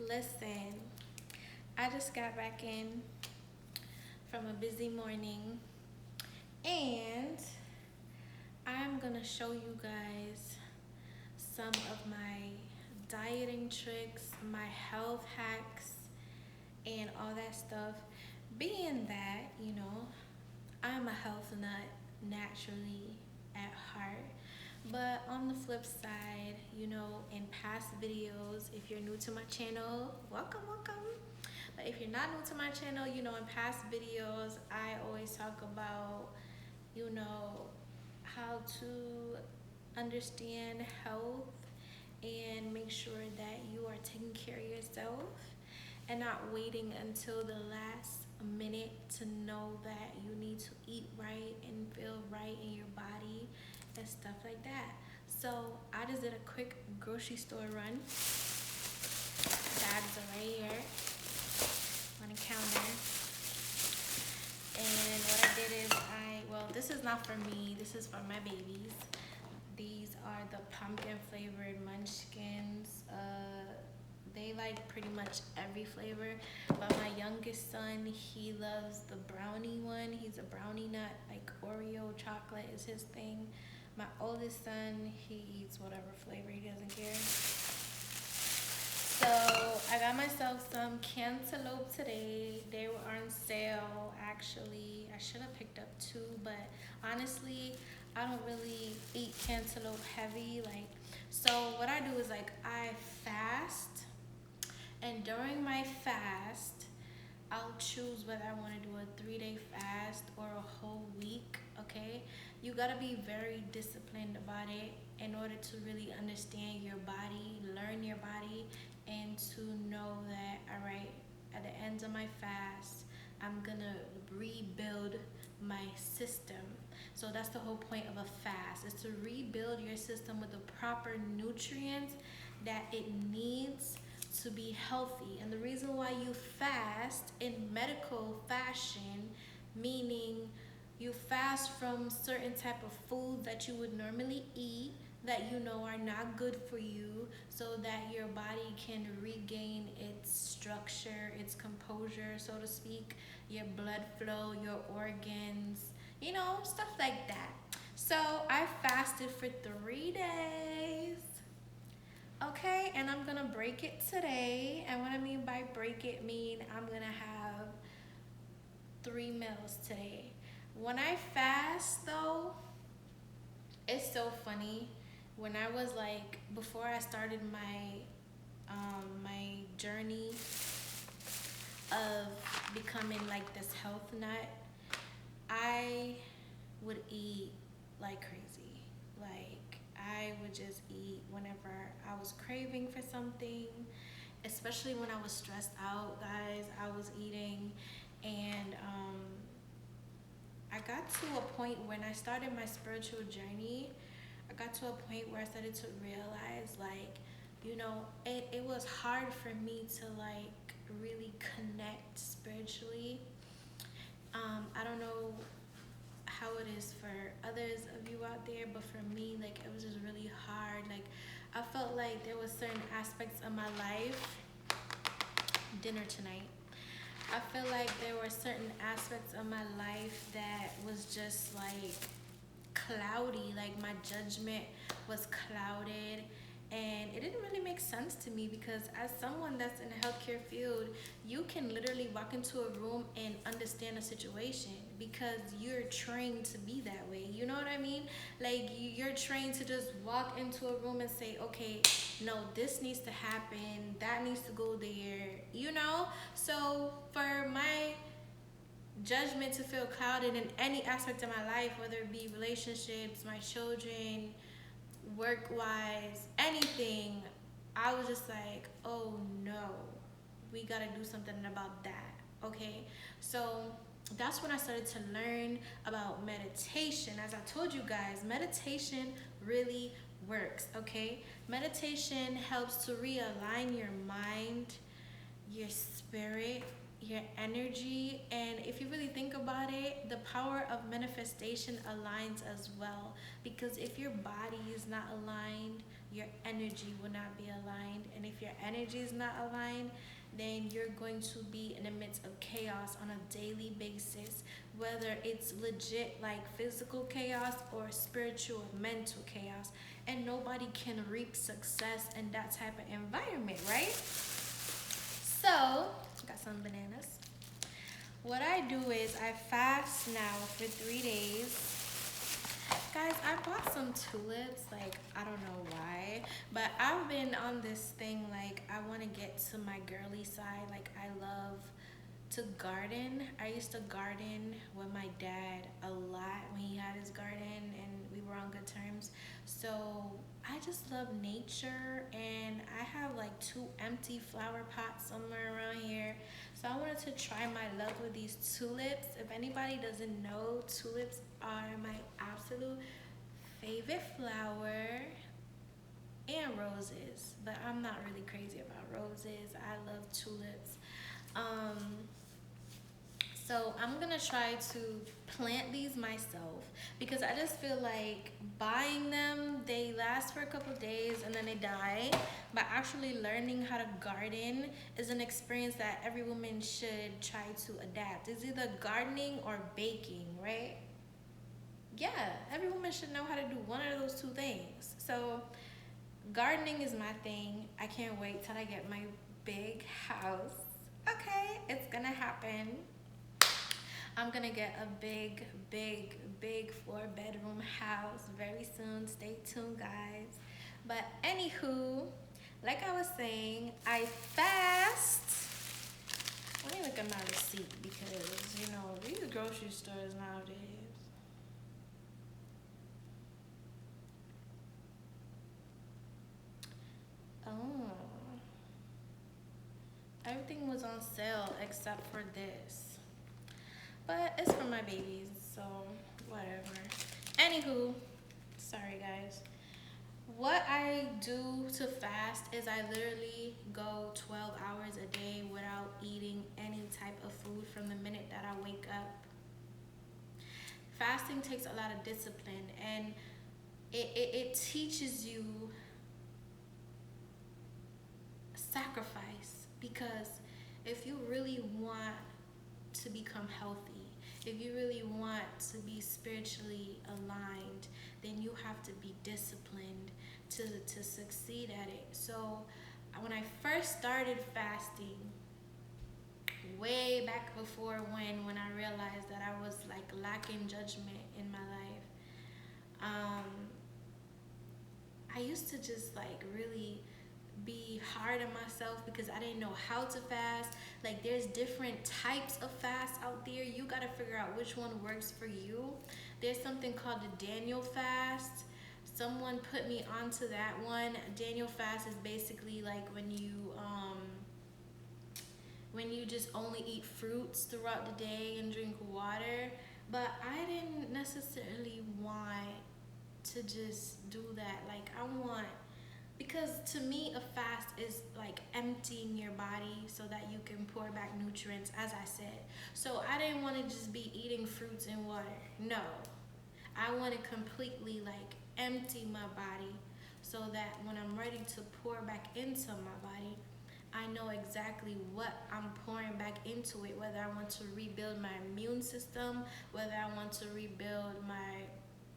Listen, I just got back in from a busy morning and I'm gonna show you guys some of my dieting tricks, my health hacks, and all that stuff. Being that, I'm a health nut naturally at heart. But on the flip side, in past videos, if you're new to my channel, welcome, welcome. But if you're not new to my channel, in past videos, I always talk about, you know, how to understand health and make sure that you are taking care of yourself and not waiting until the last minute to know that you need to eat right and feel right in your body and stuff like that. So I just did a quick grocery store run. Bags are right here on the counter. And what I did is this is not for me, this is for my babies. These are the pumpkin flavored munchkins. They like pretty much every flavor, but my youngest son, he loves the brownie one. He's a brownie nut, like Oreo chocolate is his thing. My oldest son, he eats whatever flavor, he doesn't care. So I got myself some cantaloupe today. They were on sale actually. I should have picked up two, but honestly, I don't really eat cantaloupe heavy. So what I do is I fast, and during my fast, I'll choose whether I want to do a 3-day fast or a whole week, okay? You gotta be very disciplined about it in order to really understand your body, learn your body, and to know that, all right, at the end of my fast, I'm gonna rebuild my system. So that's the whole point of a fast, is to rebuild your system with the proper nutrients that it needs to be healthy. And the reason why you fast in medical fashion, meaning you fast from certain type of food that you would normally eat that you know are not good for you, so that your body can regain its structure, its composure, so to speak, your blood flow, your organs, stuff like that. So I fasted for 3 days. Okay, and I'm gonna break it today. And what I mean by break it, I'm gonna have 3 meals today. When I fast though, it's so funny. When I was before I started my journey of becoming this health nut, I would eat like crazy. I would just eat whenever I was craving for something, especially when I was stressed out, guys. I was eating, and I got to a point when I started my spiritual journey. I got to a point where I started to realize, it was hard for me to really connect spiritually. I don't know how it is for others of you out there, but for me, it was just really hard. I felt like there was certain aspects of my life. Dinner tonight. I feel like there were certain aspects of my life that was just cloudy. My judgment was clouded, and it didn't really make sense to me, because as someone that's in the healthcare field, you can literally walk into a room and understand a situation because you're trained to be that way. You know what I mean? You're trained to just walk into a room and say, okay, no, this needs to happen, that needs to go there, So for my judgment to feel clouded in any aspect of my life, whether it be relationships, my children, work-wise, anything, I was just oh no, we gotta do something about that, okay? So that's when I started to learn about meditation. As I told you guys, meditation really works, okay? Meditation helps to realign your mind, your spirit, your energy. And if you really think about it, the power of manifestation aligns as well, because if your body is not aligned, your energy will not be aligned. And if your energy is not aligned, then you're going to be in the midst of chaos on a daily basis, whether it's legit like physical chaos or spiritual mental chaos. And nobody can reap success in that type of environment, right? So got some bananas. What I do is I fast now for 3 days. Guys, I bought some tulips. Like, I don't know why, but I've been on this thing. Like, I want to get to my girly side. Like, I love to garden. I used to garden with my dad a lot when he had his garden and we were on good terms. So I just love nature, and I have like 2 empty flower pots somewhere around here. So I wanted to try my luck with these tulips. If anybody doesn't know, tulips are my absolute favorite flower, and roses, but I'm not really crazy about roses. I love tulips. So I'm gonna try to plant these myself, because I just feel like buying them, they last for a couple of days and then they die. But actually learning how to garden is an experience that every woman should try to adapt. It's either gardening or baking, right? Yeah, every woman should know how to do one of those 2 things. So gardening is my thing. I can't wait till I get my big house. Okay, it's gonna happen. I'm gonna get a big 4-bedroom house very soon. Stay tuned, guys. But anywho, like I was saying, I fast. Let me look at my receipt, because you know these grocery stores nowadays. Oh, everything was on sale except for this. But it's for my babies, so whatever. Anywho, sorry guys. What I do to fast is I literally go 12 hours a day without eating any type of food from the minute that I wake up. Fasting takes a lot of discipline, and it teaches you sacrifice, because if you really want to become healthy, if you really want to be spiritually aligned, then you have to be disciplined to succeed at it. So when I first started fasting, way back before when I realized that I was like lacking judgment in my life, I used to just like really be hard on myself because I didn't know how to fast. Like, there's different types of fasts out there. You got to figure out which one works for you. There's something called the Daniel fast. Someone put me onto that one. Daniel fast is basically like when you just only eat fruits throughout the day and drink water. But I didn't necessarily want to just do that. Like, because to me a fast is like emptying your body so that you can pour back nutrients, as I said. So I didn't want to just be eating fruits and water. No, I want to completely like empty my body so that when I'm ready to pour back into my body, I know exactly what I'm pouring back into it, whether I want to rebuild my immune system, whether I want to rebuild my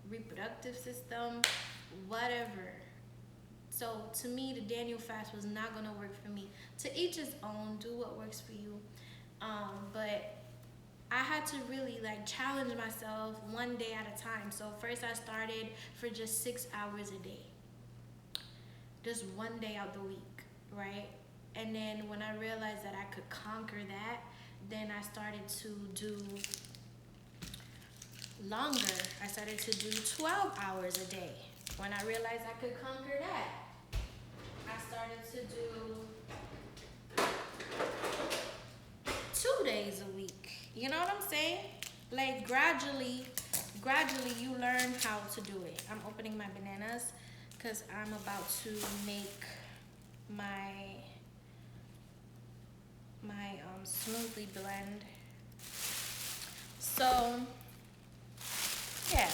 reproductive system, whatever. So to me, the Daniel fast was not gonna work for me. To each his own, do what works for you. But I had to really like challenge myself one day at a time. So first I started for just 6 hours a day. Just one day out the week, right? And then when I realized that I could conquer that, then I started to do longer. I started to do 12 hours a day. When I realized I could conquer that, I started to do 2 days a week. You know what I'm saying? Like gradually you learn how to do it. I'm opening my bananas because I'm about to make my my smoothie blend. So yeah,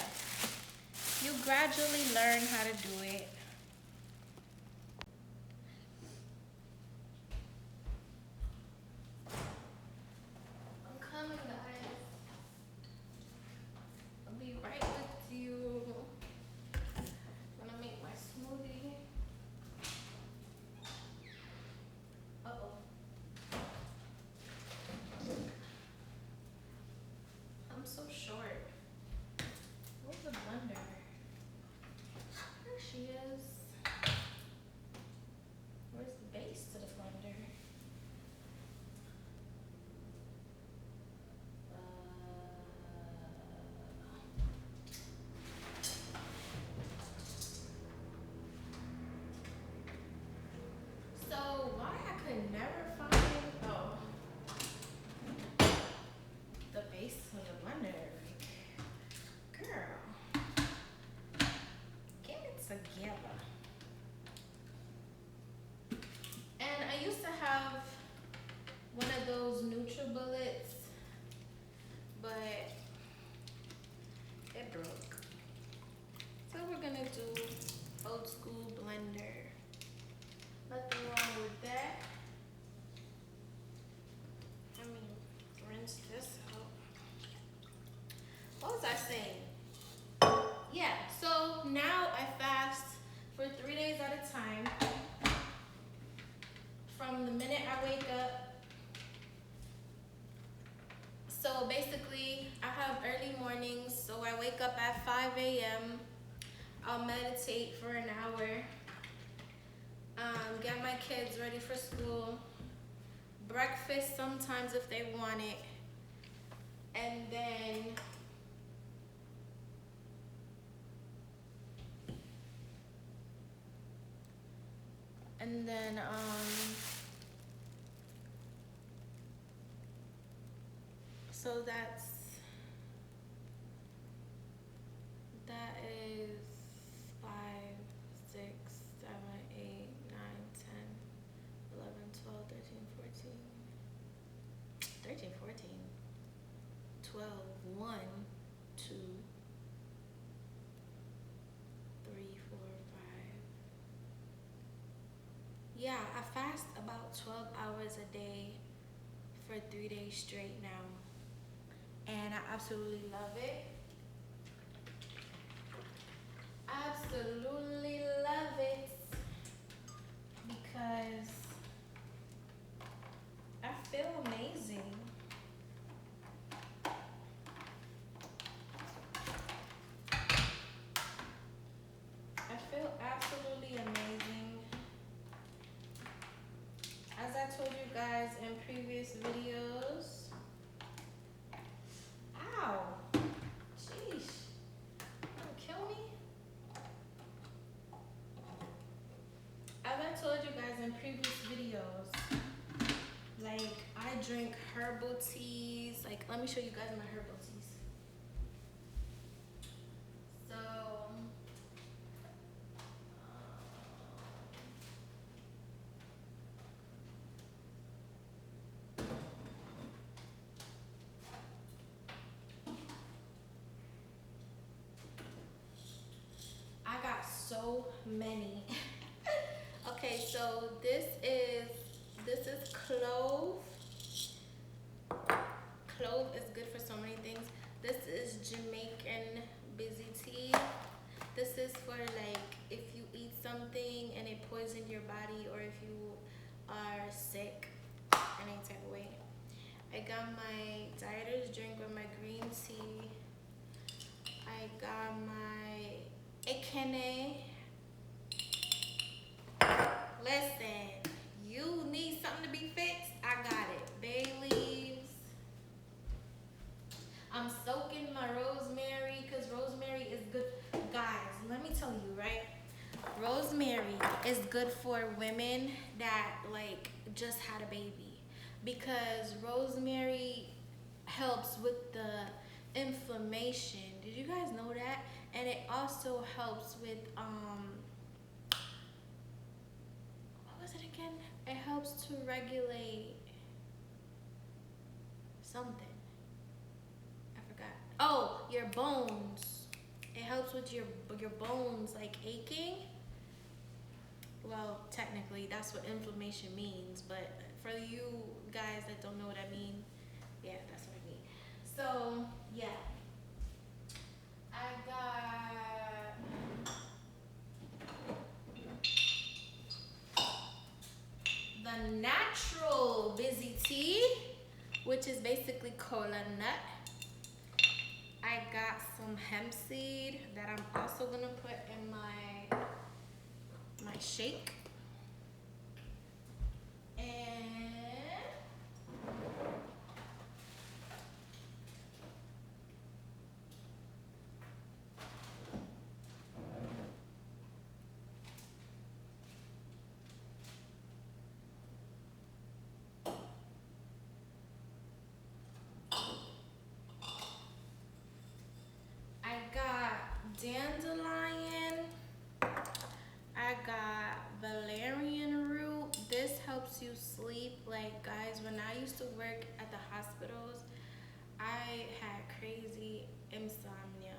you gradually learn how to do it. I'm coming, guys. I'll be right with you. I'm gonna make my smoothie. Uh-oh. I'm so short. Where's the blender? There she is. Where's the base to the blender? So why I could never find the base to the blender? Girl, get it together. And I used to have one of those NutriBullets, but it broke. So we're gonna do old school blender. Nothing wrong with that. I mean, rinse this out. What was I saying? Yeah, so now I fast for 3 days at a time. From the minute I wake up. So basically, I have early mornings, so I wake up at 5 a.m. I'll meditate for an hour. Get my kids ready for school. Breakfast sometimes if they want it. And then so that is 5, 6, 7, 8, 9, 10, 11, 12, 13, 14, 12, 1, 2, 3, 4, 5. Yeah, I fast about 12 hours a day for 3 days straight now. And I absolutely love it. Absolutely love it. Because I feel amazing. I feel absolutely amazing. As I told you guys in previous videos. Ow! Sheesh. Don't kill me. As I told you guys in previous videos, like I drink herbal teas. Like, let me show you guys my herbal teas. So, I got so many. Okay, so this is clove. Clove is good for so many things. This is Jamaican busy tea. This is for like if you eat something and it poisoned your body, or if you are sick any type of way. I got my dieter's drink with my green tea. I got my ekene. Listen, you need something to be fixed? I got it. Bay leaves. I'm soaking my rosemary because rosemary is good. Guys, let me tell you, right? Rosemary is good for women that like just had a baby, because rosemary helps with the inflammation. Did you guys know that? And it also helps with what was it again? It helps to regulate something. I forgot. Oh, your bones. It helps with your bones like aching. Well, technically, that's what inflammation means. But for you guys that don't know what I mean, yeah, that's what I mean. So yeah, I got the natural busy tea, which is basically cola nut. I got some hemp seed that I'm also gonna put in my shake. And I got dandelion. I got valerian root. This helps you sleep. Like, guys, when I used to work at the hospitals, I had crazy insomnia,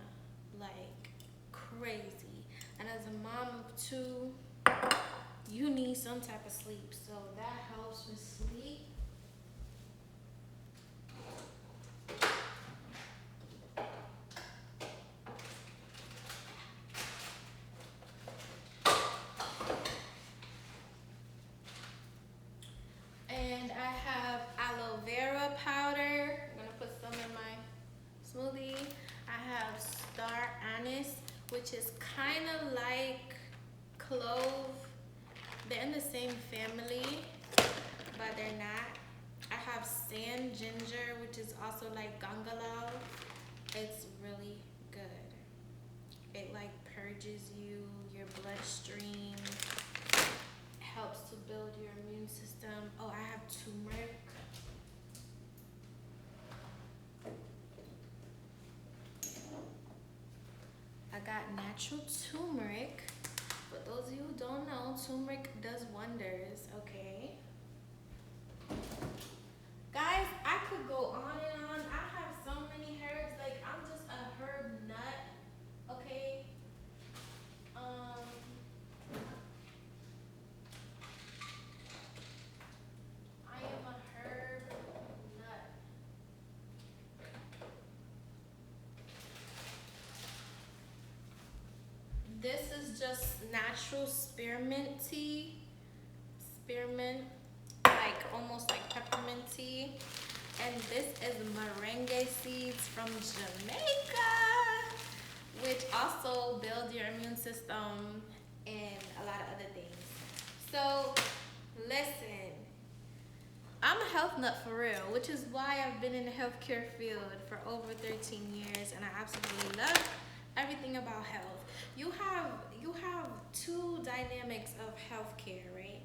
like crazy. And as a mom of two, you need some type of sleep. So that helps with sleep. And I have aloe vera powder. I'm gonna put some in my smoothie. I have star anise, which is kind of like clove. They're in the same family, but they're not. I have sand ginger, which is also like gangalau. It's really good. It like purges you, your bloodstream, helps to build your immune system. Oh, I have turmeric. I got natural turmeric. For those of you who don't know, turmeric does wonders, okay? Guys, I could go on and on. I have so many herbs. Like, I'm just a herb nut, okay? I am a herb nut. This is just natural spearmint tea. Spearmint, like almost like peppermint tea. And this is merengue seeds from Jamaica, which also build your immune system and a lot of other things. So listen, I'm a health nut for real, which is why I've been in the healthcare field for over 13 years, and I absolutely love everything about health. You have two dynamics of healthcare, right?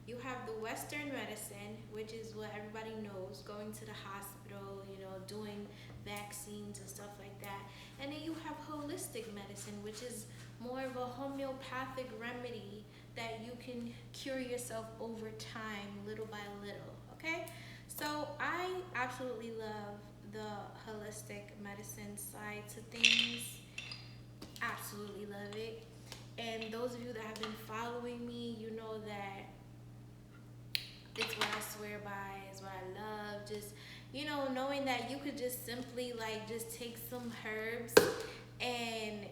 You have the Western medicine, which is what everybody knows, going to the hospital, doing vaccines and stuff like that. And then you have holistic medicine, which is more of a homeopathic remedy that you can cure yourself over time, little by little, okay? So I absolutely love the holistic medicine side to things. Absolutely love it. And those of you that have been following me, you know that it's what I swear by, it's what I love. Just, knowing that you could just simply just take some herbs and,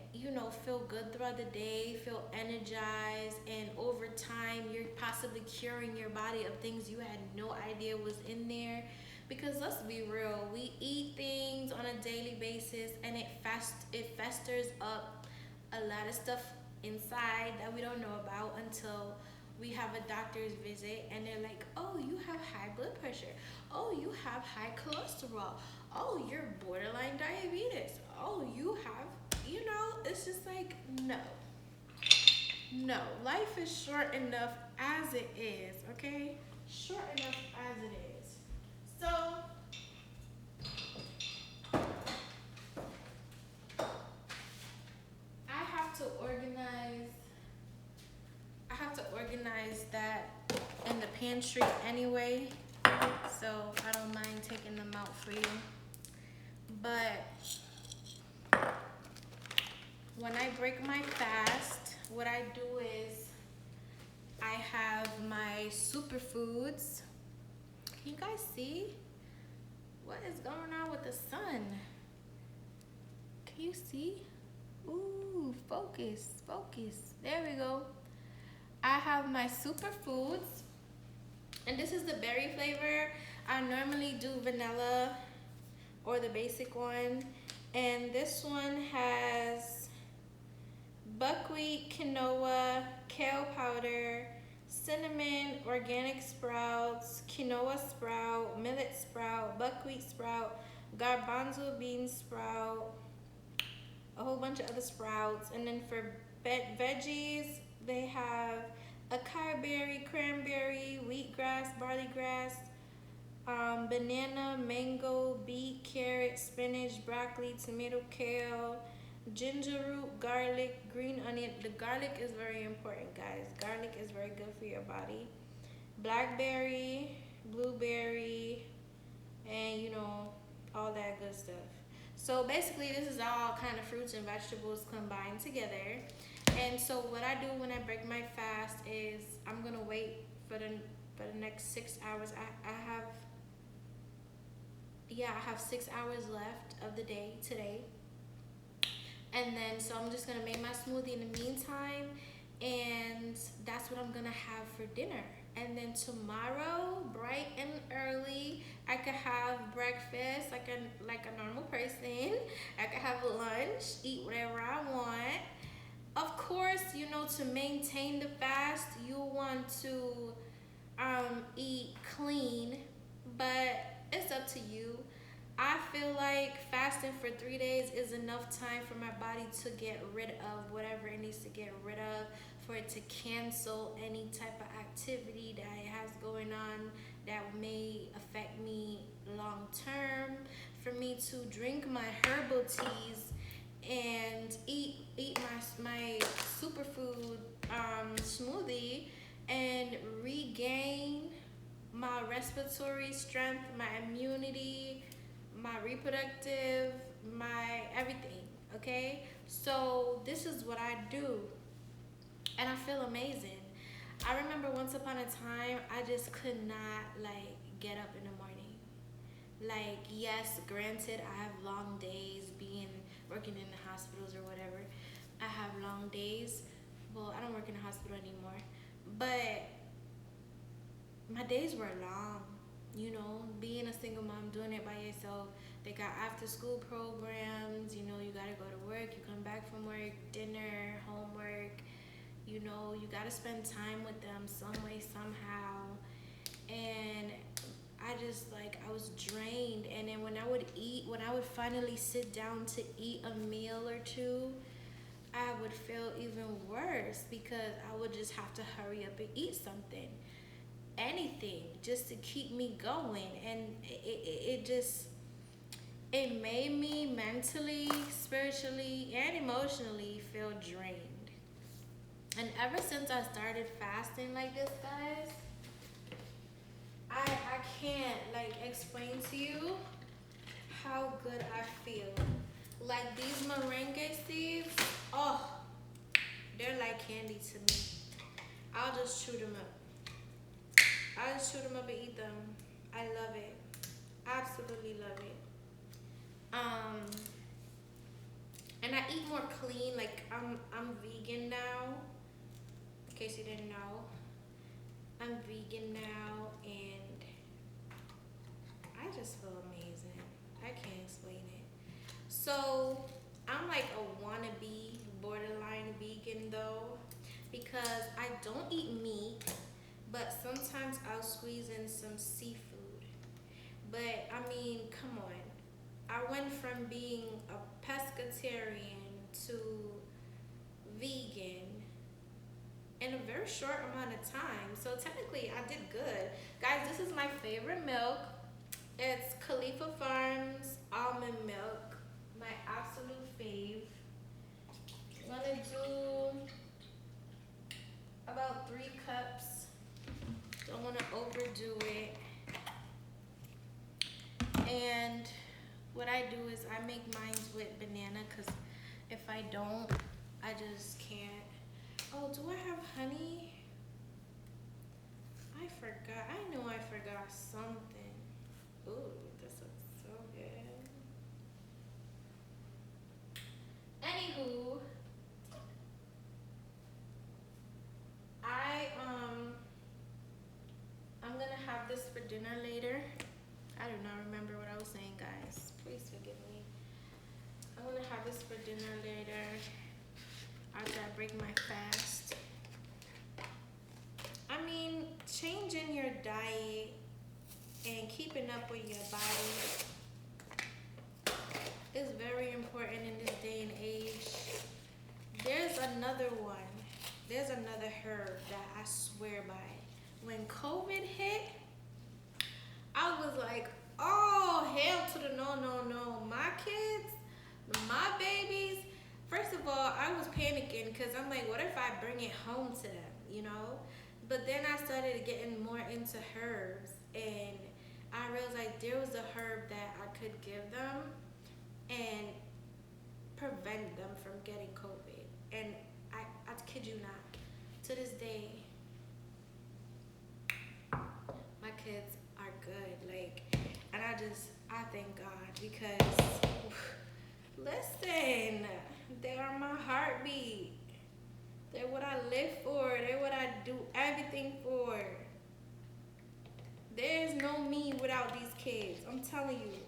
feel good throughout the day, feel energized, and over time, you're possibly curing your body of things you had no idea was in there. Because let's be real, we eat things on a daily basis and it festers up a lot of stuff inside that we don't know about until we have a doctor's visit and they're like, oh, you have high blood pressure. Oh, you have high cholesterol. Oh, you're borderline diabetes. Oh, you have, it's just like, no. No, life is short enough as it is, okay? Short enough as it is. So, I have to organize that in the pantry anyway. so I don't mind taking them out for you. But when I break my fast, what I do is I have my superfoods. Can you guys see? What is going on with the sun? Can you see? Ooh, focus, focus. There we go. I have my superfoods, and this is the berry flavor. I normally do vanilla or the basic one, and this one has buckwheat, quinoa, kale powder, cinnamon, organic sprouts, quinoa sprout, millet sprout, buckwheat sprout, garbanzo bean sprout, a whole bunch of other sprouts. And then for veggies, they have acai berry, cranberry, wheatgrass, barley grass, banana, mango, beet, carrot, spinach, broccoli, tomato, kale, ginger root, garlic, green onion. The garlic is very important, guys. Garlic is very good for your body. Blackberry, blueberry, and all that good stuff. So basically, this is all kind of fruits and vegetables combined together. And so what I do when I break my fast is I'm gonna wait for the next 6 hours. I have 6 hours left of the day today. And then so I'm just gonna make my smoothie in the meantime, and that's what I'm gonna have for dinner. And then tomorrow, bright and early, I could have breakfast like a normal person. I could have lunch, eat whatever I want. Of course, to maintain the fast, you want to eat clean, but it's up to you. I feel like fasting for 3 days is enough time for my body to get rid of whatever it needs to get rid of, for it to cancel any type of activity that it has going on that may affect me long term, for me to drink my herbal teas and eat my superfood smoothie and regain my respiratory strength, my immunity, my reproductive, my everything. Okay, so this is what I do, and I feel amazing. I remember once upon a time I just could not get up in the morning. Yes, granted, I have long days working in the hospitals or whatever. I have long days. Well, I don't work in the hospital anymore, but my days were long. Being a single mom, doing it by yourself. They got after school programs. You gotta go to work. You come back from work, dinner, homework. You gotta spend time with them some way, somehow. And I was drained. And then when I would finally sit down to eat a meal or two, I would feel even worse because I would just have to hurry up and eat something. Anything just to keep me going. And it made me mentally, spiritually, and emotionally feel drained. And ever since I started fasting like this, guys, I can't explain to you how good I feel. Like these moringa seeds, oh, they're like candy to me. I'll just chew them up. I'll just chew them up and eat them. I love it. Absolutely love it. And I eat more clean. I'm vegan now. In case you didn't know, I'm vegan now, and I just feel amazing. I can't explain it. So I'm like a wannabe borderline vegan though, because I don't eat meat, but sometimes I'll squeeze in some seafood. But I mean, come on. I went from being a pescatarian to vegan in a very short amount of time. So technically I did good. Guys, this is my favorite milk. It's Khalifa Farms almond milk. My absolute fave. I'm gonna do about 3 cups. Don't wanna overdo it. don't. I just can't. Oh, do I have honey? I forgot. I know I forgot something. Ooh, this looks so good. Anywho, I I'm gonna have this for dinner later. I do not remember what I was saying, guys. Please forgive me. I'm gonna have this for dinner later after I break my fast. I mean, changing your diet and keeping up with your body is very important in this day and age. There's another one. There's another herb that I swear by. When COVID hit, I was like, oh, hell to the no, no, no. My kids, my babies. First of all, I was panicking because I'm like, what if I bring it home to them, you know? But then I started getting more into herbs, and I realized like there was a herb that I could give them and prevent them from getting COVID. And I kid you not, to this day, my kids are good. Like, and I thank God because, listen, they are my heartbeat. They're what I live for. They're what I do everything for. There's no me without these kids. I'm telling you.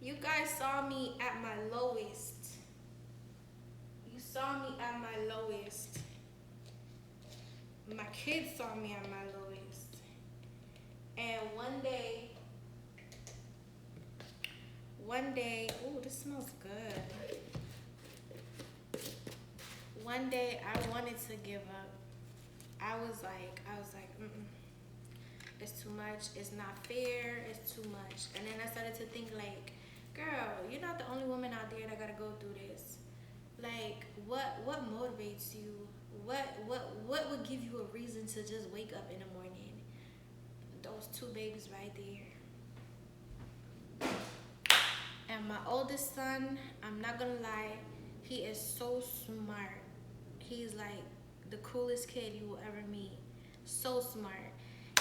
You guys saw me at my lowest. You saw me at my lowest. My kids saw me at my lowest. And one day, ooh, this smells good. One day I wanted to give up. I was like, it's too much. It's not fair. It's too much. And then I started to think like, girl, you're not the only woman out there that gotta go through this. Like, what motivates you? What would give you a reason to just wake up in the morning? Those two babies right there. And my oldest son, I'm not gonna lie, he is so smart. He's like the coolest kid you will ever meet. So smart.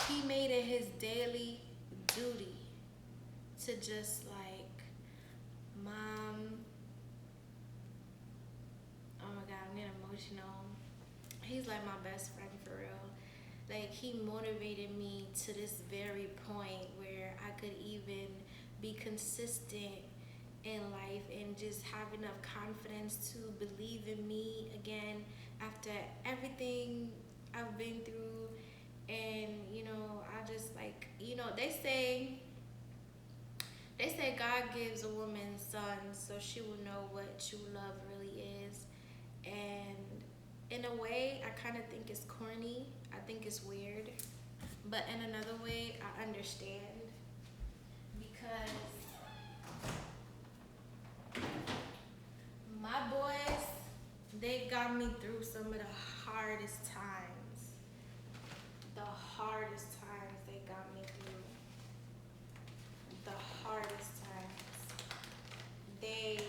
He made it his daily duty to just like, Mom, oh my God, I'm getting emotional. He's like my best friend for real. Like, he motivated me to this very point where I could even be consistent in life and just have enough confidence to believe in me again after everything I've been through. And you know, I just like, you know, they say God gives a woman sons so she will know what true love really is. And in a way, I kind of think it's corny. I think it's weird. But in another way, I understand. Because my boys, they got me through some of the hardest times. The hardest times they got me through. The hardest times. They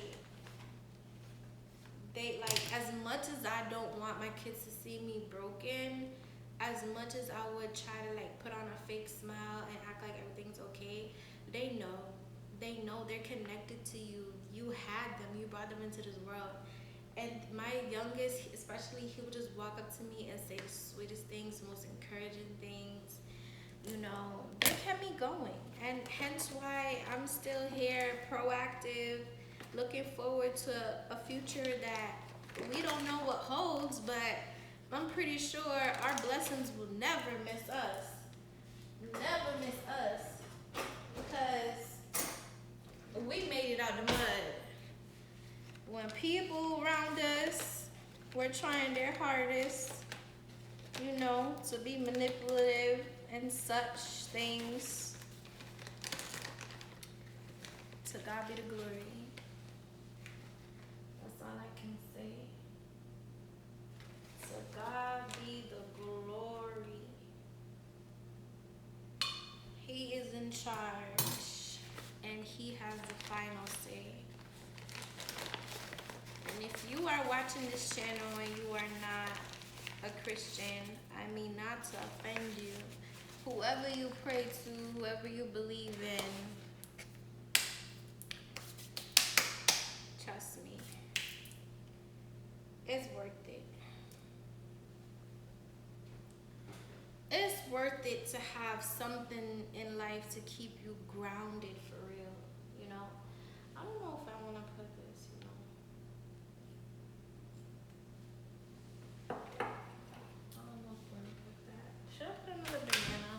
like, as much as I don't want my kids to see me broken, as much as I would try to like put on a fake smile and act like everything's okay, they know they're connected to you. You had them, you brought them into this world. And my youngest, especially, he would just walk up to me and say the sweetest things, most encouraging things. You know, they kept me going. And hence why I'm still here, proactive, looking forward to a future that we don't know what holds, but I'm pretty sure our blessings will never miss us. Never miss us. Because we made it out the mud. When people around us were trying their hardest, you know, to be manipulative and such things, to God be the glory. That's all I can say. To God be the glory. He is in charge, and he has the final say. And if you are watching this channel and you are not a Christian, I mean not to offend you. Whoever you pray to, whoever you believe in, trust me, it's worth it. It's worth it to have something in life to keep you grounded for real, you know? I don't know if I want to put this, you know. I don't know if I want to put that. Should I put another banana?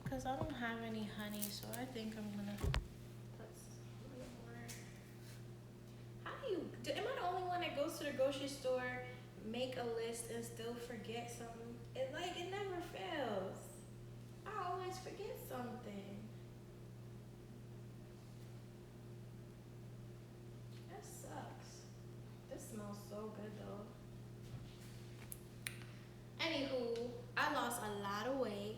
Because I don't have any honey, so I think I'm going to put a little more. How do you, am I the only one that goes to the grocery store, make a list, and still forget something? It never fails. I always forget something. That sucks. This smells so good though. Anywho, I lost a lot of weight.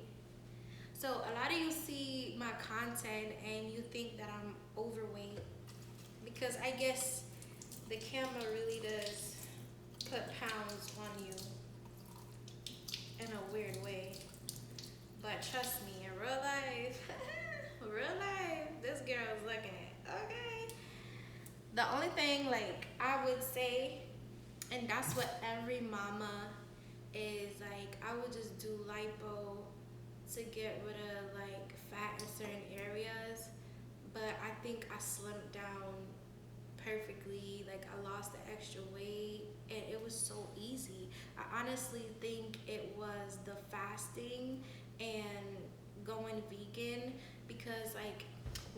So a lot of you see my content and you think that I'm overweight because I guess the camera really does put pounds on you in a weird way. But trust me, in real life, this girl's looking okay. The only thing I would say, and that's what every mama is like, I would just do lipo to get rid of fat in certain areas. But I think I slimmed down perfectly. I lost the extra weight and it was so easy. I honestly think it was the fasting and going vegan because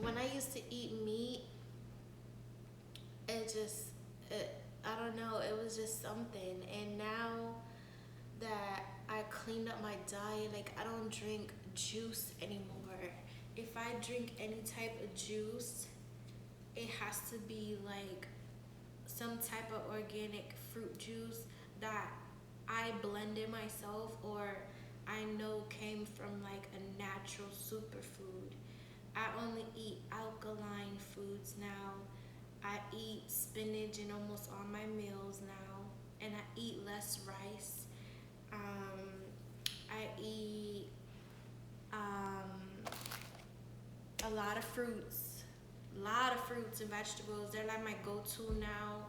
when I used to eat meat, I don't know, it was just something. And now that I cleaned up my diet, I don't drink juice anymore. If I drink any type of juice, it has to be some type of organic fruit juice that I blended myself or I know came from a natural superfood. I only eat alkaline foods now. I eat spinach in almost all my meals now, and I eat less rice. I eat a lot of fruits. And vegetables. They're my go-to now.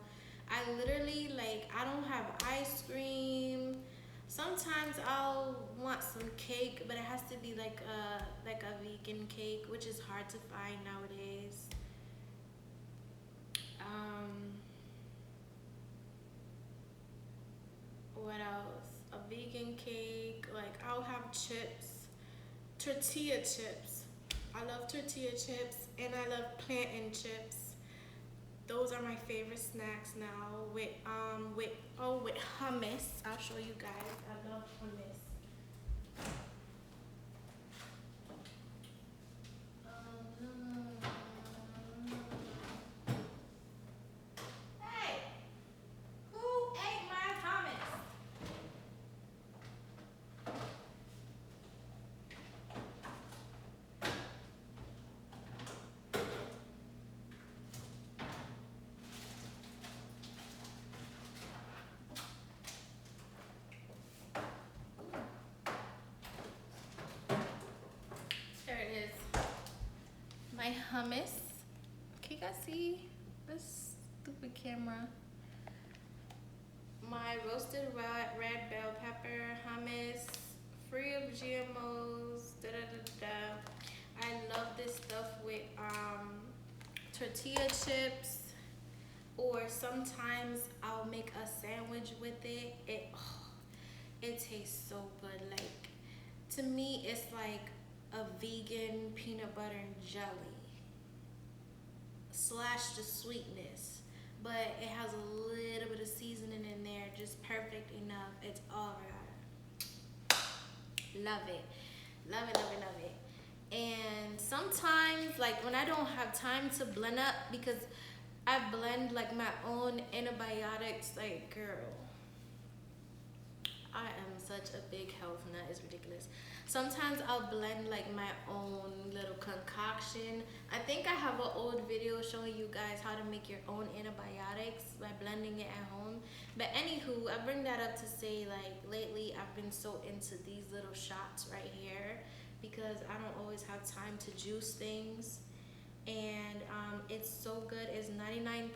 I literally I don't have ice cream. Sometimes I'll want some cake, but it has to be a vegan cake, which is hard to find nowadays. What else? A vegan cake. I'll have chips, tortilla chips. I love tortilla chips and I love plantain chips. Those are my favorite snacks now with hummus. I'll show you guys. I love hummus. Hey, who ate my hummus? My hummus. Can you guys see this stupid camera? My roasted red bell pepper hummus, free of GMOs. I love this stuff with tortilla chips, or sometimes I'll make a sandwich with it. It tastes so good. To me, it's a vegan peanut butter and jelly / the sweetness, but it has a little bit of seasoning in there, just perfect enough. It's all right. Love it. And sometimes when I don't have time to blend up, because I blend my own antibiotics, girl, I am such a big health nut. It's ridiculous. Sometimes I'll blend like my own little concoction. I think I have an old video showing you guys how to make your own antibiotics by blending it at home. But anywho, I bring that up to say like lately I've been so into these little shots right here because I don't always have time to juice things. And it's so good. It's 99%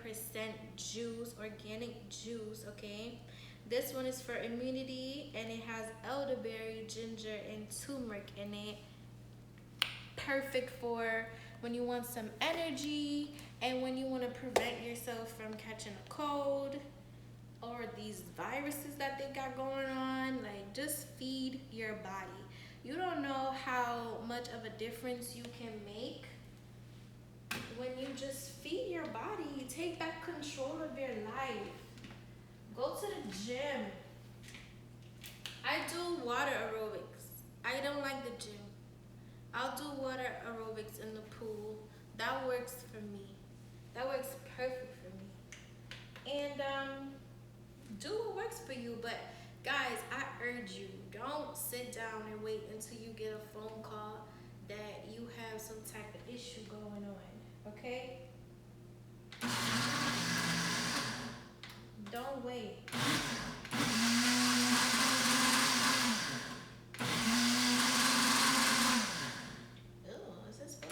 juice, organic juice, okay? This one is for immunity, and it has elderberry, ginger, and turmeric in it. Perfect for when you want some energy and when you want to prevent yourself from catching a cold or these viruses that they got going on. Like, just feed your body. You don't know how much of a difference you can make when you just feed your body. Take back control of your life. Go to the gym. I do water aerobics. I don't like the gym. I'll do water aerobics in the pool. That works for me. That works perfect for me. And do what works for you. But guys, I urge you, don't sit down and wait until you get a phone call that you have some type of issue going on. Okay? Don't wait. Ew, is this fun?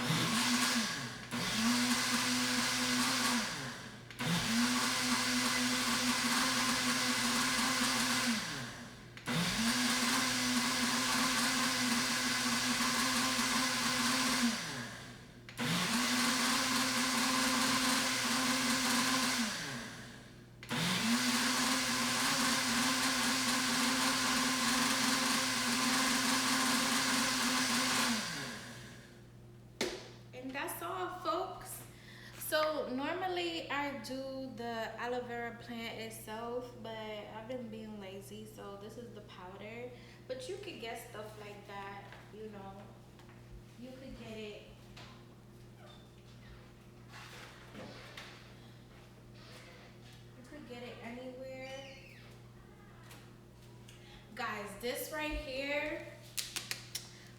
That's all, folks. So normally I do the aloe vera plant itself, but I've been being lazy, so this is the powder. But you could get stuff like that, you know. You could get it. You could get it anywhere. Guys, this right here,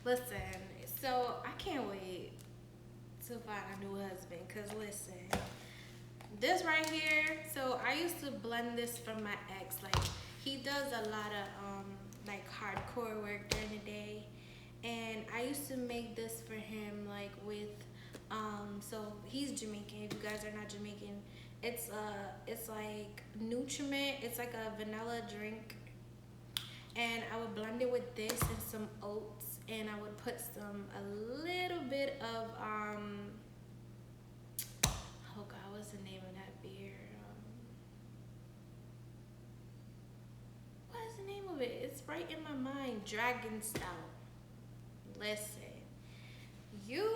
listen, so I can't wait to find a new husband, because listen, this right here, so I used to blend this from my ex. Like, he does a lot of like hardcore work during the day, and I used to make this for him like with so he's Jamaican. If you guys are not Jamaican, it's like Nutriment. It's like a vanilla drink, and I would blend it with this and some oats, and I would put a little bit of oh god, what's the name of that beer? What is the name of it? It's right in my mind. Dragon Stout. Listen, you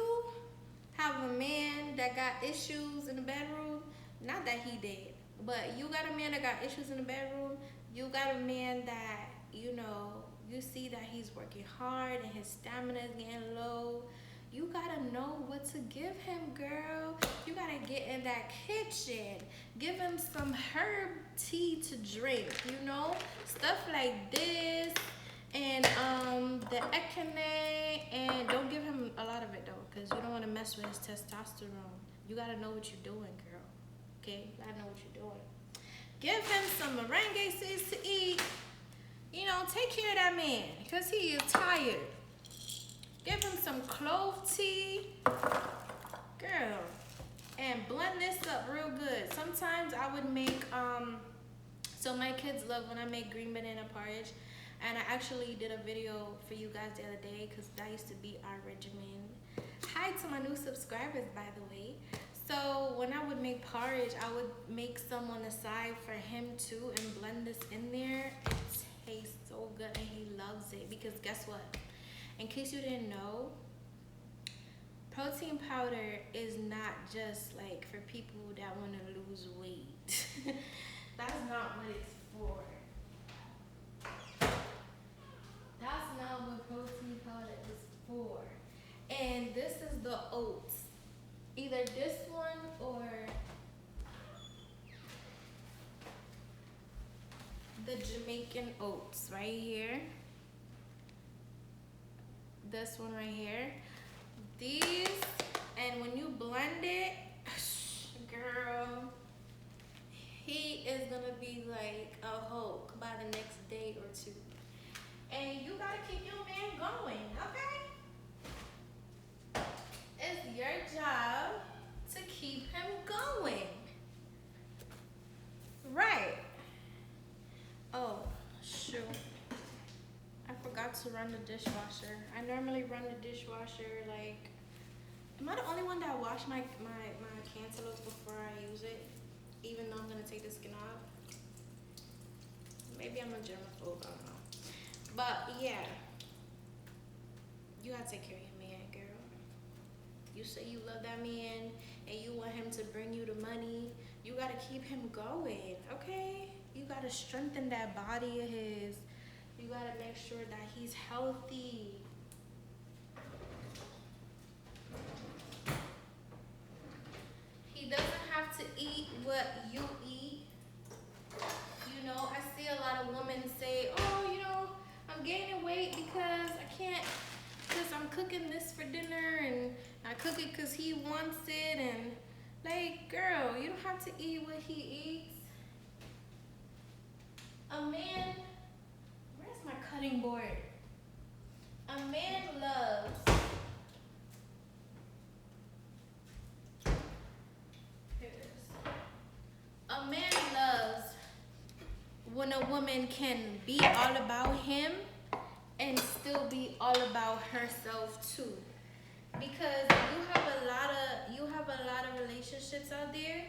have a man that got issues in the bedroom. Not that he did, but you got a man that got issues in the bedroom. You got a man that, you know, you see that he's working hard and his stamina is getting low. You gotta know what to give him, girl. You gotta get in that kitchen. Give him some herb tea to drink, you know? Stuff like this. And the echinacea. And don't give him a lot of it, though, because you don't want to mess with his testosterone. You gotta know what you're doing, girl. Okay? You gotta know what you're doing. Give him some merengue seeds to eat. You know, take care of that man, because he is tired. Give him some clove tea, girl, and blend this up real good. Sometimes I would make, so my kids love when I make green banana porridge, and I actually did a video for you guys the other day, because that used to be our regimen. Hi to my new subscribers, by the way. So when I would make porridge, I would make some on the side for him too, and blend this in there. It tastes so good, and he loves it, because guess what? In case you didn't know, protein powder is not just like for people that want to lose weight. That's not what it's for. That's not what protein powder is for. And this is the oats. Either this one or the Jamaican oats right here. This one right here. These, and when you blend it, girl, he is gonna be like a Hulk by the next day or two. And you gotta keep your man going, okay? It's your job to keep him going. Right. Oh, shoot. I forgot to run the dishwasher. I normally run the dishwasher like, am I the only one that wash my cantaloupes before I use it? Even though I'm gonna take the skin off. Maybe I'm a germaphobe, I don't know. But yeah, you gotta take care of your man, girl. You say you love that man and you want him to bring you the money. You gotta keep him going, okay? You gotta strengthen that body of his. You gotta make sure that he's healthy. He doesn't have to eat what you eat. You know, I see a lot of women say, oh, you know, I'm gaining weight because I'm cooking this for dinner and I cook it because he wants it. And like, girl, you don't have to eat what he eats. A man, where's my cutting board? A man loves, here it is. A man loves when a woman can be all about him and still be all about herself too. Because you have a lot of relationships out there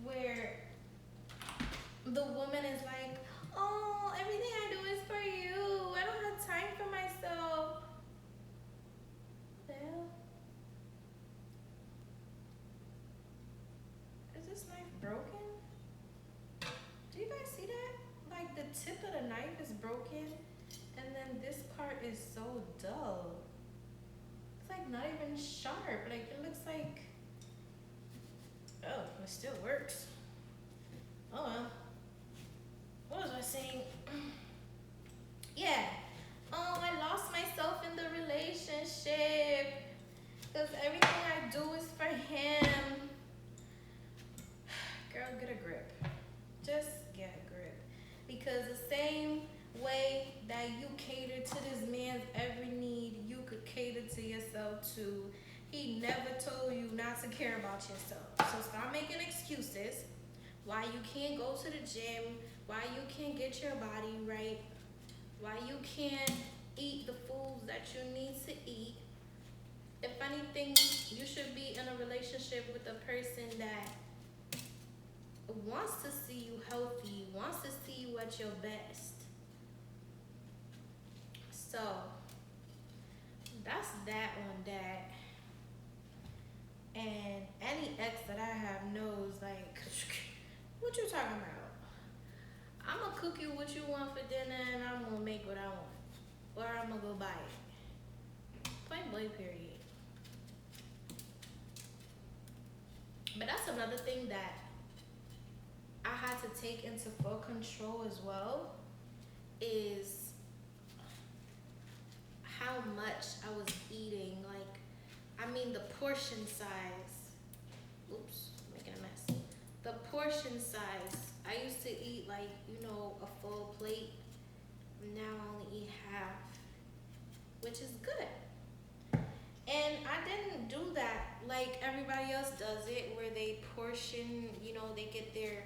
where the woman is like, oh, everything I do is for you. I don't have time for myself. What the hell? Is this knife broken? Do you guys see that? Like the tip of the knife is broken and then this part is so dull. It's like not even sharp. Like it looks like, oh, it still works. Oh well. What was I saying? Yeah. Oh, I lost myself in the relationship because everything I do is for him. Girl, get a grip. Just get a grip. Because the same way that you cater to this man's every need, you could cater to yourself too. He never told you not to care about yourself. So stop making excuses. Why you can't go to the gym, why you can't get your body right, why you can't eat the foods that you need to eat. If anything, you should be in a relationship with a person that wants to see you healthy, wants to see you at your best. So, that's that on that. And any ex that I have knows, like, what you talking about? I'm gonna cook you what you want for dinner and I'm gonna make what I want. Or I'm gonna go buy it. Point blank, period. But that's another thing that I had to take into full control as well, is how much I was eating. Like, I mean the portion size. Oops, making a mess. The portion size. I used to eat like, you know, a full plate. Now I only eat half, which is good. And I didn't do that like everybody else does it, where they portion, you know, they get their,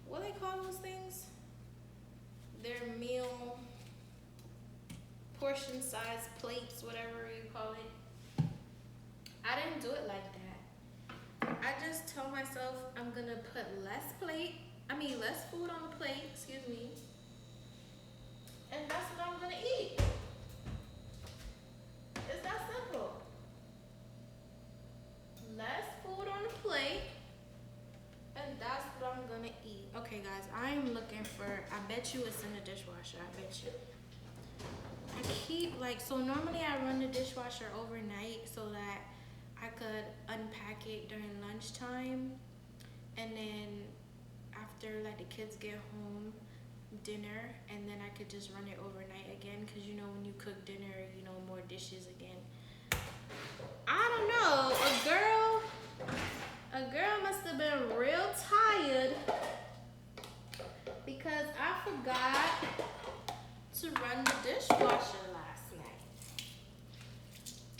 what do they call those things? Their meal, portion size plates, whatever you call it. I didn't do it like that. I just tell myself I'm gonna put less food on the plate, excuse me. And that's what I'm gonna eat. It's that simple. Less food on the plate, and that's what I'm gonna eat. Okay guys, I'm looking for, I bet you it's in the dishwasher, I bet you. I keep like, so normally I run the dishwasher overnight so that I could unpack it during lunchtime, and then after like the kids get home, dinner, and then I could just run it overnight again. Cause you know when you cook dinner, you know more dishes again. I don't know. A girl must have been real tired because I forgot to run the dishwasher last night.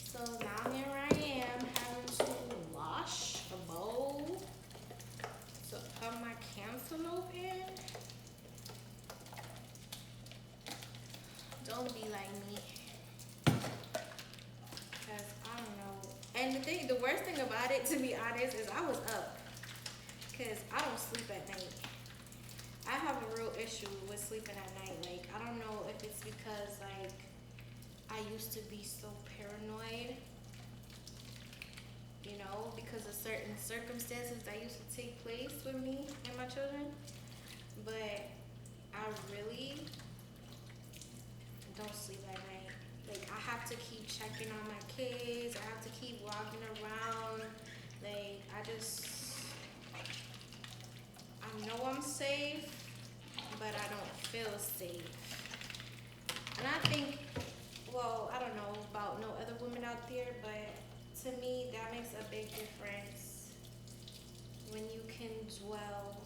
So now here I am having to wash a bowl to put my cantaloupe in. Don't be like me. Cause I don't know. And the worst thing about it, to be honest, is I was up. Cause I don't sleep at night. I have a real issue with sleeping at night. Like, I don't know if it's because, like, I used to be so paranoid, you know, because of certain circumstances that used to take place with me and my children. But I really don't sleep at night. Like, I have to keep checking on my kids. I have to keep walking around. Like, I know I'm safe, but I don't feel safe. And I think, well, I don't know about no other women out there, but to me, that makes a big difference when you can dwell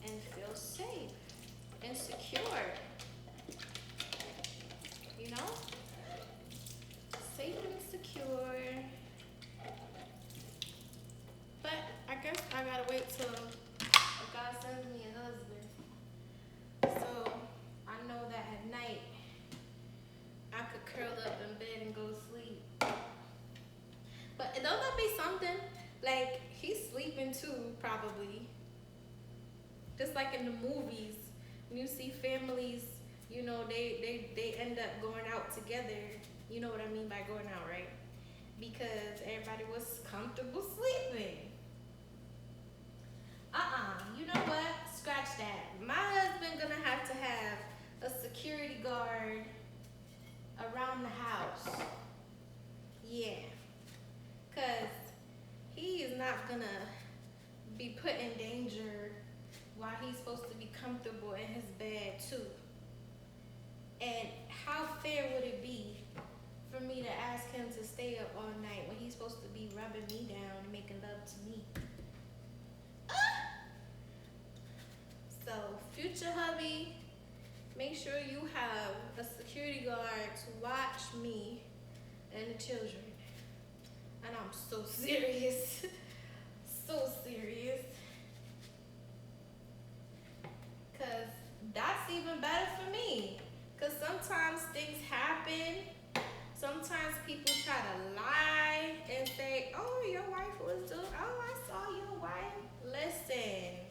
and feel safe and secure. You know? Safe and secure. But I guess I gotta wait till God sends me a husband. So I know that at night I could curl up in bed and go sleep. But don't that be something? Like, he's sleeping too, probably. Just like in the movies, when you see families, you know, they end up going out together. You know what I mean by going out, right? Because everybody was comfortable sleeping. You know what? Scratch that. My husband gonna have to have a security guard around the house. Yeah. Cause he is not gonna be put in danger while he's supposed to be comfortable in his bed too. And how fair would it be for me to ask him to stay up all night when he's supposed to be rubbing me down and making love to me? So, future hubby, make sure you have a security guard to watch me and the children. And I'm so serious. So serious. Cause that's even better for me. Cause sometimes things happen. Sometimes people try to lie and say, oh, your wife was doing, oh, I saw your wife. Listen,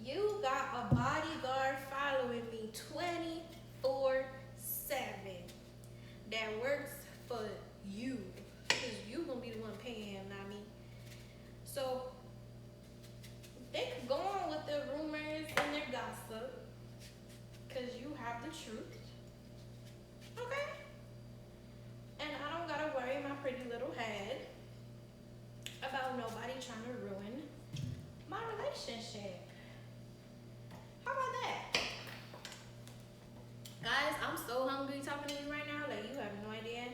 you got a bodyguard following me 24/7 that works for you. Cause you gonna be the one paying him, not me. So they could go on with their rumors and their gossip. Cause you have the truth. Okay? And I don't gotta worry my pretty little head about nobody trying to ruin my relationship. How about that? Guys, I'm so hungry talking to you right now, like you have no idea.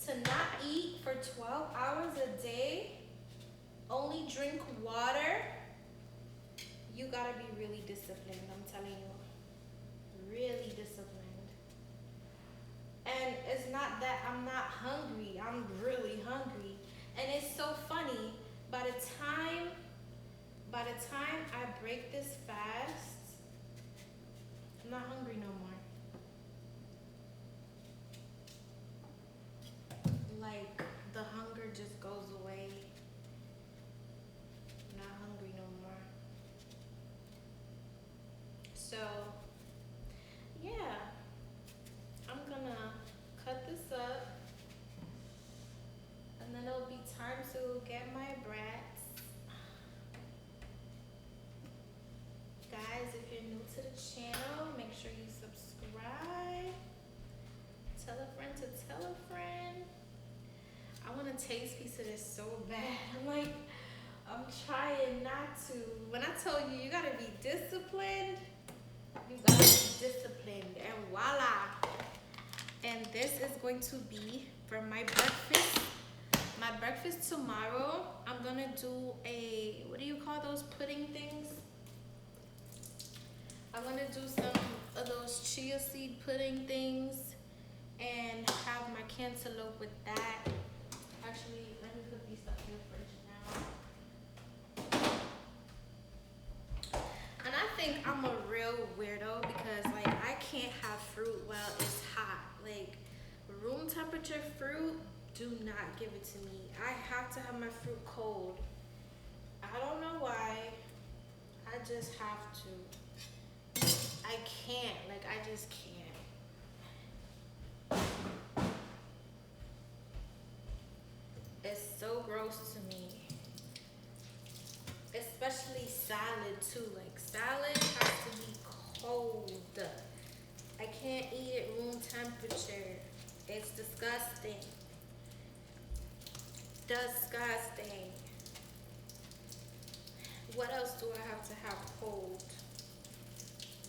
To not eat for 12 hours a day, only drink water, you gotta be really disciplined, I'm telling you. Really disciplined. And it's not that I'm not hungry, I'm really hungry. And it's so funny, by the time I break this fast, I'm not hungry no more. Like, the hunger just goes away. I'm not hungry no more. So, yeah. I'm gonna cut this up. And then it'll be time to get my brats. Guys, if you're new to the channel, make sure you subscribe. Tell a friend to tell a friend. I want a taste piece of this so bad. I'm like, I'm trying not to. When I told you, you gotta be disciplined, you gotta be disciplined. And voila. And this is going to be for my breakfast. My breakfast tomorrow, I'm gonna do a, what do you call those pudding things? I'm gonna do some of those chia seed pudding things and have my cantaloupe with that. Actually, let me put these stuff in the fridge now. And I think I'm a real weirdo because like I can't have fruit while it's hot. Like room temperature fruit, do not give it to me. I have to have my fruit cold. I don't know why. I just have to. I can't, like I just can't. It's so gross to me. Especially salad too. Like salad has to be cold. I can't eat it room temperature. It's disgusting. Disgusting. What else do I have to have cold?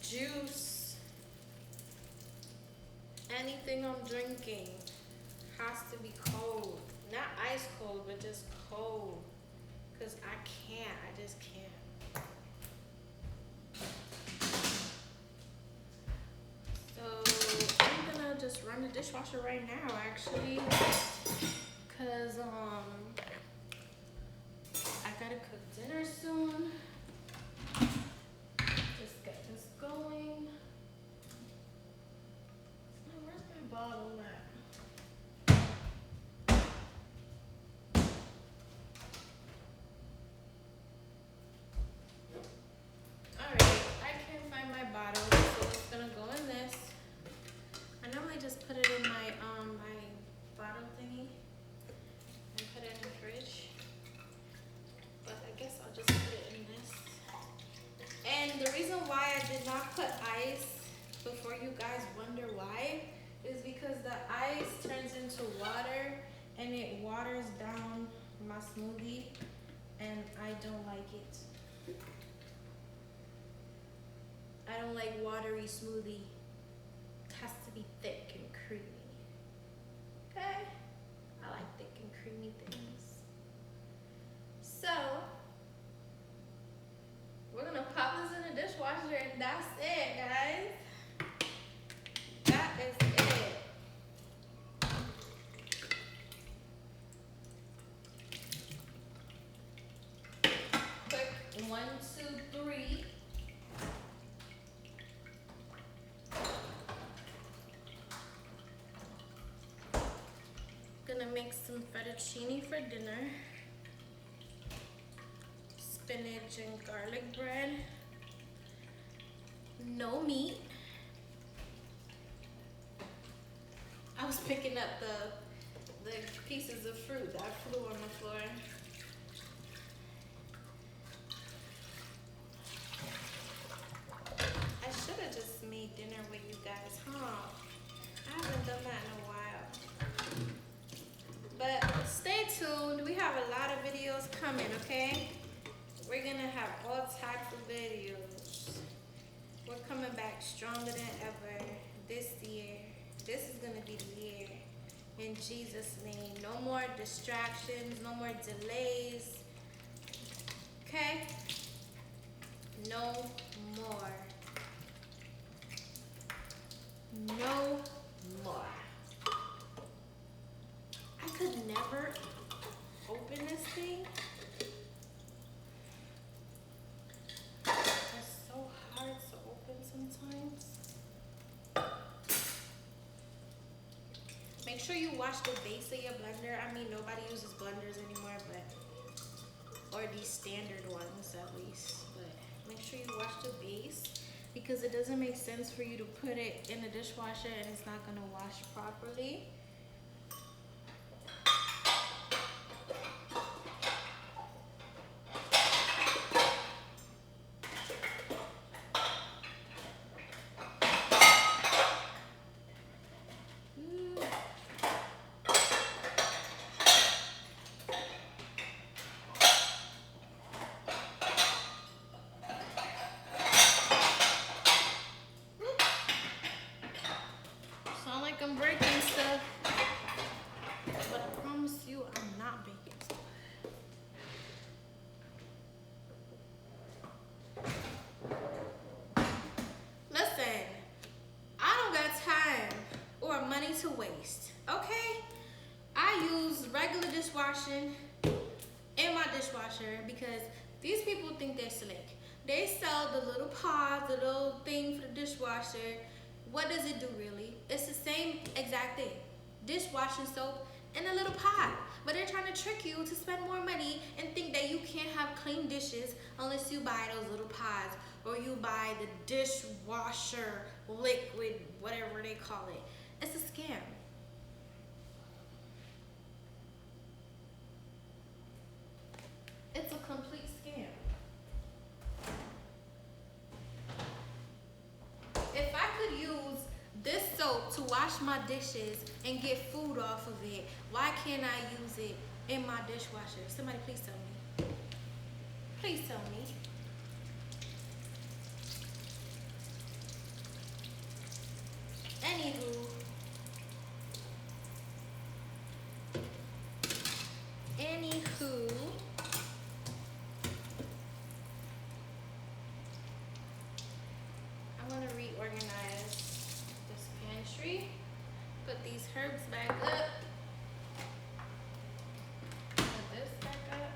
Juice. Anything I'm drinking has to be cold. Not ice cold, but just cold. Because I can't. I just can't. So I'm gonna just run the dishwasher right now, actually. Because I gotta cook dinner soon. Just get this going. Oh, where's my bottle at? Alright, I can't find my bottle, so it's gonna go in this. I normally just put it in my my bottle thingy and put it in the fridge. But I guess I'll just put it in this. And the reason why I did not put ice, before you guys wonder why, is because the ice turns into water and it waters down my smoothie and I don't like it. I don't like watery smoothie. It has to be thick and creamy. Okay? I like thick and creamy things. So, we're gonna pop this in the dishwasher and that's it, guys. That is it. Quick 1, 2, 3. Gonna make some fettuccine for dinner. Spinach and garlic bread. No meat. I was picking up the pieces of fruit that flew on the floor. I should have just made dinner with you guys, huh? I haven't done that in a while. But stay tuned. We have a lot of videos coming, okay? We're gonna have all types of videos. We're coming back stronger than ever this year. This is gonna be the year. In Jesus' name. No more distractions, no more delays. Okay? No more. No more. I could never open this thing. It's so hard to open sometimes. Make sure you wash the base of your blender. I mean, nobody uses blenders anymore, but, or these standard ones at least. But make sure you wash the base because it doesn't make sense for you to put it in the dishwasher and it's not gonna wash properly. washing in my dishwasher because these people think they're slick. They sell the little pods, the little thing for the dishwasher. What does it do really? It's the same exact thing. Dishwashing soap in a little pot. But they're trying to trick you to spend more money and think that you can't have clean dishes unless you buy those little pods or you buy the dishwasher liquid, whatever they call it. It's a scam. It's a complete scam. If I could use this soap to wash my dishes and get food off of it, why can't I use it in my dishwasher? Somebody please tell me. Please tell me. Anywho. I want to reorganize this pantry. Put these herbs back up. Put this back up.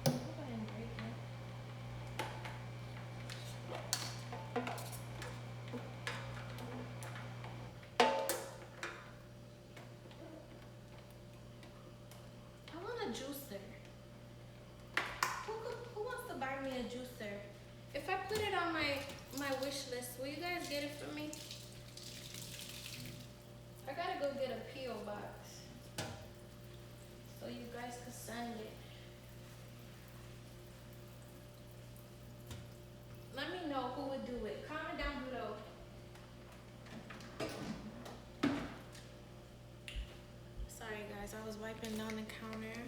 Go ahead and break it. I want a juicer. Who wants to buy me a juicer? If I put it on my wish list, will you guys get it for me? I gotta go get a P.O. box so you guys can send it. Let me know who would do it. Comment down below. Sorry guys, I was wiping down the counter.